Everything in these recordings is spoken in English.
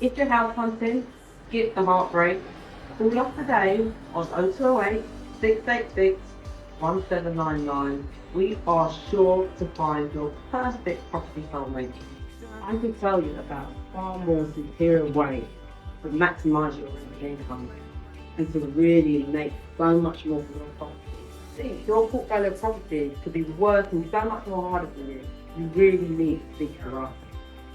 If you're house hunting, skip the heartbreak. Call us today on 0208 686 1799. We are sure to find your perfect property soulmate. I can tell you about a far more superior way to maximise your rental income and to really make so much more for your property. See, your portfolio of properties could be working so much more harder for you. You really need to speak to us.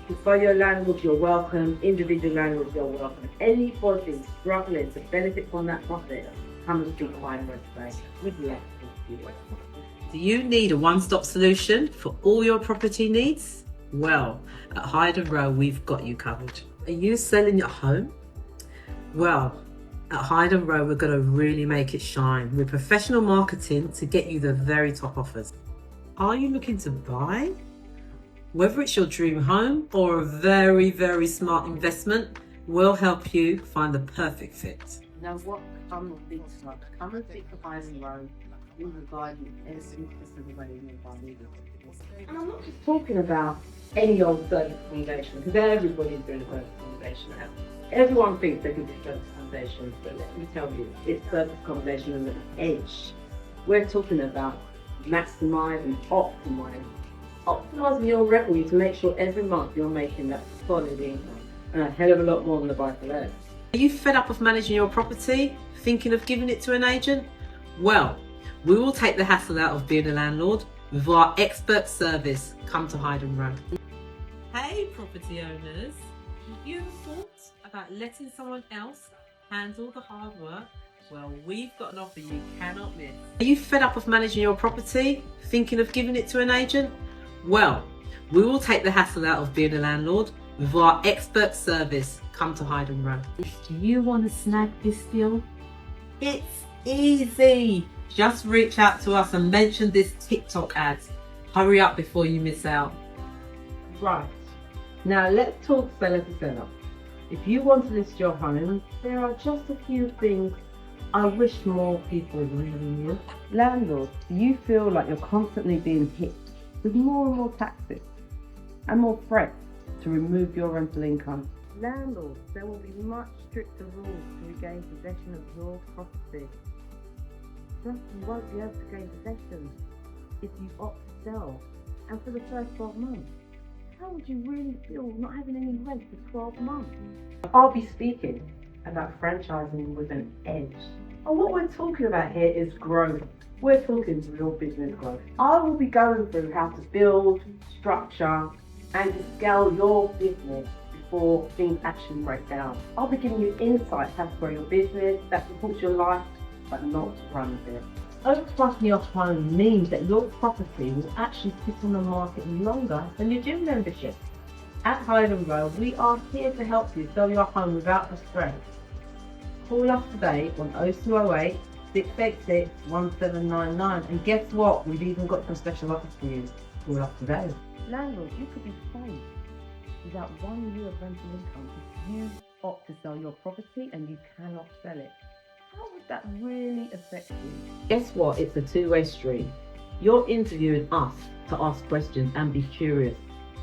Portfolio landlords, you're welcome. Individual landlords, you're welcome. Anybody struggling to benefit from that profit, come and speak to my today. We'd love to talk to you. Do you need a one-stop solution for all your property needs? Well, at Hyde & Row, we've got you covered. Are you selling your home? Well, at Hyde & Row, we're going to really make it shine with professional marketing to get you the very top offers. Are you looking to buy? Whether it's your dream home or a very, very smart investment, we'll help you find the perfect fit. Now what come and speak to us? Come and speak to Hyde & Row. We will guide you every possible way you can need it. And I'm not just talking about any old service accommodation, because everybody's doing a service accommodation now. Everyone thinks they can do service accommodation, but let me tell you, it's service accommodation on an edge. We're talking about maximising, optimising your revenue to make sure every month you're making that solid income and a hell of a lot more than the buy-to-let. Are you fed up of managing your property? Thinking of giving it to an agent? Well, we will take the hassle out of being a landlord with our expert service. Come to Hyde & Row. Hey property owners, have you ever thought about letting someone else handle the hard work? Well, we've got an offer you cannot miss. Are you fed up of managing your property? Thinking of giving it to an agent? Well, we will take the hassle out of being a landlord with our expert service. Come to Hyde & Row. Do you want to snag this deal? It's easy. Just reach out to us and mention this TikTok ad. Hurry up before you miss out. Right, now let's talk seller to seller. If you want to list your home, there are just a few things I wish more people really knew. Landlords, do you feel like you're constantly being hit with more and more taxes and more threats to remove your rental income? Landlords, there will be much stricter rules to regain possession of your property. Just you won't be able to gain possession if you opt to sell. And for the first 12 months, how would you really feel not having any rent for 12 months? I'll be speaking about franchising with an edge. And what we're talking about here is growth. We're talking real business growth. I will be going through how to build, structure, and to scale your business before things actually break down. I'll be giving you insights how to grow your business that supports your life, but not runs it. Overpricing your home means that your property will actually sit on the market longer than your gym membership. At Hyde & Row, we are here to help you sell your home without the stress. Call us today on 0208 686 1799, and guess what? We've even got some special offers for you. Call us today. Landlords, you could be safe without 1 year of rental income if you opt to sell your property and you cannot sell it. How would that really affect you? Guess what? It's a two-way street. You're interviewing us to ask questions and be curious.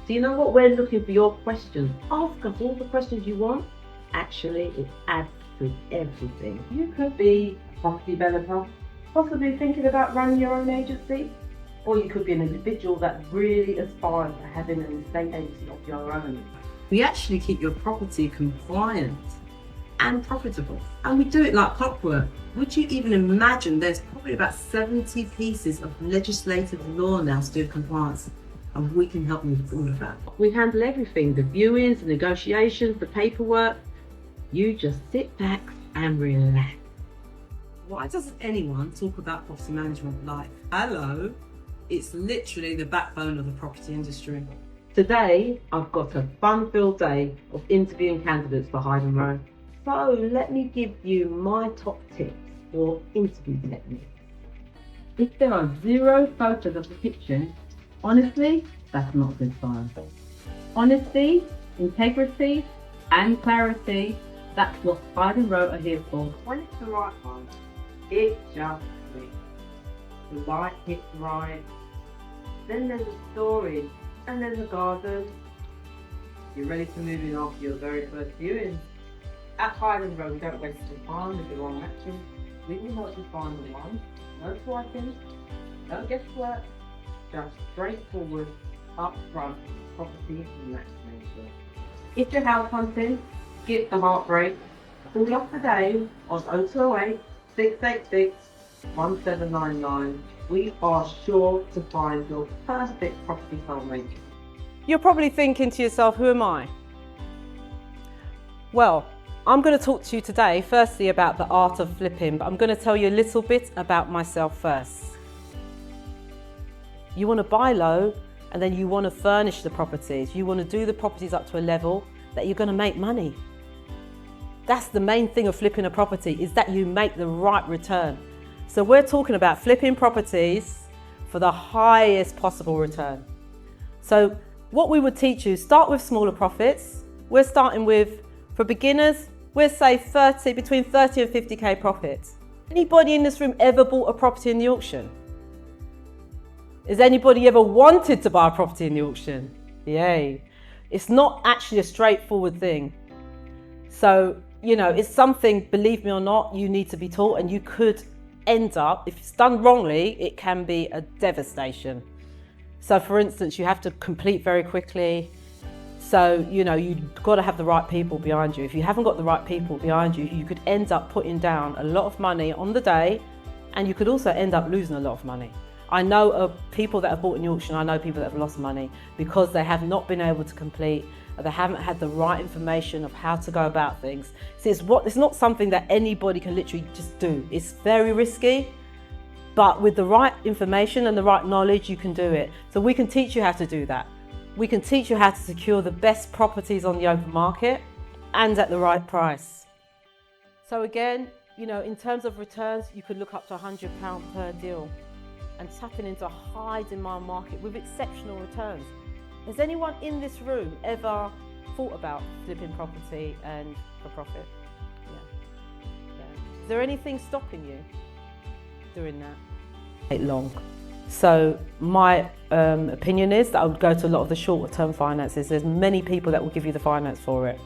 So you know what? We're looking for your questions. Ask us all the questions you want. Actually, it adds to everything. You could be a property developer, possibly thinking about running your own agency, or you could be an individual that really aspires to having an estate agency of your own. We actually keep your property compliant and profitable, and we do it like clockwork. Would you even imagine there's probably about 70 pieces of legislative law now to do with compliance, and we can help you with all of that. We handle everything, the viewings, the negotiations, the paperwork. You just sit back and relax. Why doesn't anyone talk about property management like, hello, it's literally the backbone of the property industry. Today, I've got a fun-filled day of interviewing candidates for Hyde & Row. So let me give you my top tips for interview techniques. If there are 0 photos of the kitchen, honestly, that's not a good sign. Honesty, integrity, and clarity, that's what Hyde & Row are here for. When it's the right one, it just clicks. The light hits right, then there's a story, and there's a garden. You're ready to move in after your very first viewing. At Highland Road, we don't waste your time with the wrong matching. We will help you find the one. No swiping, no guesswork, just straightforward, upfront property matchmaking. If you're house hunting, skip the heartbreak. Call us today on 0208 686 1799. We are sure to find your perfect property soulmate. You're probably thinking to yourself, who am I? Well, I'm going to talk to you today firstly about the art of flipping, but I'm going to tell you a little bit about myself first. You want to buy low and then you want to furnish the properties. You want to do the properties up to a level that you're going to make money. That's the main thing of flipping a property, is that you make the right return. So we're talking about flipping properties for the highest possible return. So what we would teach you, start with smaller profits. We're starting with, for beginners, we'll say between 30 and 50k profits. Anybody in this room ever bought a property in the auction? Has anybody ever wanted to buy a property in the auction? Yay. It's not actually a straightforward thing. So, you know, it's something, believe me or not, you need to be taught, and you could end up, if it's done wrongly, it can be a devastation. So for instance, you have to complete very quickly. So, you know, you've got to have the right people behind you. If you haven't got the right people behind you, you could end up putting down a lot of money on the day, and you could also end up losing a lot of money. I know of people that have bought in the auction, I know people that have lost money because they have not been able to complete, or they haven't had the right information of how to go about things. See, it's not something that anybody can literally just do. It's very risky, but with the right information and the right knowledge, you can do it. So we can teach you how to do that. We can teach you how to secure the best properties on the open market and at the right price. So again, you know, in terms of returns, you could look up to £100 per deal and tapping into a high demand market with exceptional returns. Has anyone in this room ever thought about flipping property and for profit? Yeah. Is there anything stopping you doing that? Take long. So my opinion is that I would go to a lot of the shorter term finances. There's many people that will give you the finance for it,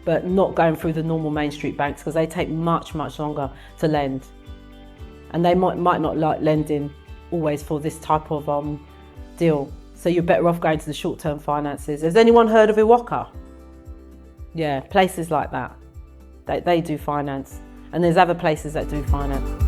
but not going through the normal Main Street banks, because they take much longer to lend. And they might not like lending always for this type of deal. So you're better off going to the short term finances. Has anyone heard of Iwaka? Yeah, places like that. They do finance. And there's other places that do finance.